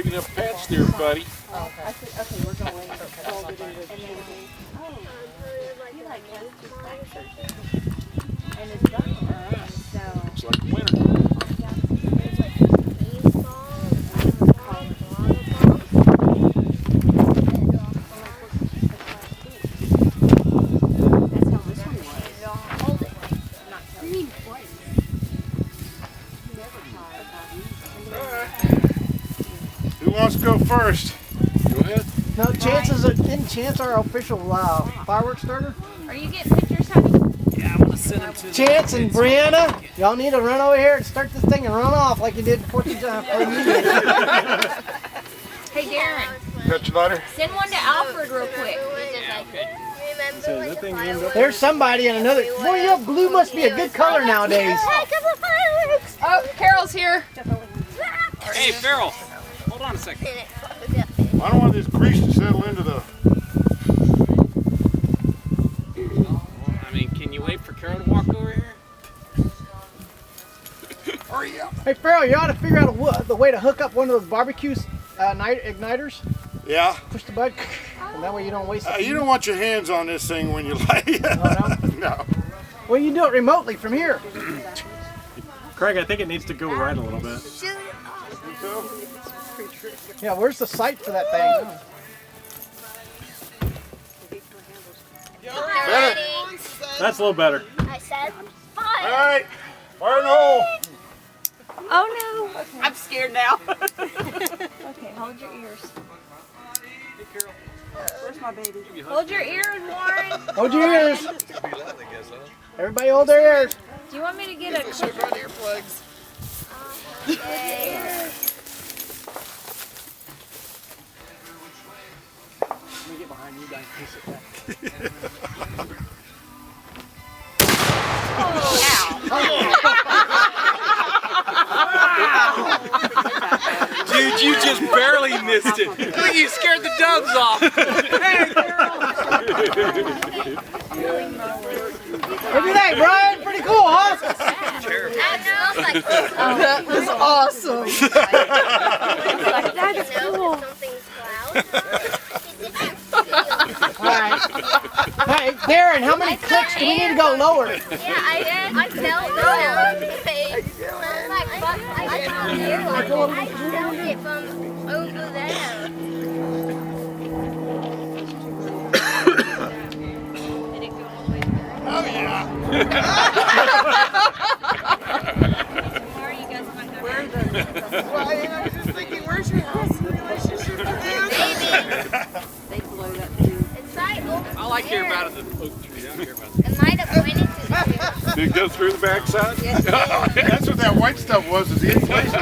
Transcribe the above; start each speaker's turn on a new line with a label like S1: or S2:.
S1: big enough patch there, buddy.
S2: Oh, okay. Okay, we're going. Folded into the
S3: You like those two fractures.
S2: and it's done.
S3: So,
S1: It's like winter.
S3: there's like baseball, volleyball.
S2: That's how this one was.
S3: Hold it.
S2: You mean twice?
S4: Who wants to go first?
S1: Go ahead.
S5: No, didn't Chance our official fireworks starter?
S3: Are you getting pictures, honey?
S6: Yeah, I want to send them to
S5: Chance and Brianna, y'all need to run over here and start this thing and run off like you did 14 times.
S3: Hey, Darren,
S4: Got your lighter?
S3: send one to Alfred real quick.
S4: So that thing aimed up.
S5: There's somebody in another. Boy, your blue must be a good color nowadays.
S3: Oh, Carol's here.
S6: Hey, Farrell, hold on a second.
S4: I don't want this grease to settle into the.
S6: I mean, can you wait for Carol to walk over here?
S4: Hurry up.
S5: Hey, Farrell, you ought to figure out the way to hook up one of those barbecue igniters.
S4: Yeah.
S5: Push the button, and that way you don't waste it.
S4: You don't want your hands on this thing when you light it.
S5: Oh, no?
S4: No.
S5: Well, you can do it remotely from here.
S7: Craig, I think it needs to go right a little bit.
S5: Yeah, where's the sight for that thing?
S4: Better.
S7: That's a little better.
S3: I said
S4: All right. Fire in the hole.
S3: Oh no.
S2: I'm scared now.
S3: Okay, hold your ears.
S2: Where's my baby?
S3: Hold your ears, Warren.
S5: Hold your ears. Everybody hold their ears.
S3: Do you want me to get a quick
S4: Earplugs.
S5: Let me get behind you guys.
S6: Dude, you just barely missed it. Look, you scared the doves off.
S5: Look at that, Brian. Pretty cool, huh?
S3: That smells like
S2: That was awesome.
S3: That's cool.
S5: All right. Hey, Darren, how many clicks do we need to go lower?
S3: Yeah, I did. I felt the sound. I felt it from over there. Did it go all the way through?
S4: Oh yeah.
S3: How are you guys find out?
S2: Where the? Well, I was just thinking, where's your husband relationship with him? They blow that through.
S3: It's right over
S6: I like hearing
S3: there.
S6: about it. The oak tree. I don't care about
S3: It might have pointed to the
S1: Did it go through the backside?
S4: That's what that white stuff was. Is the insulation.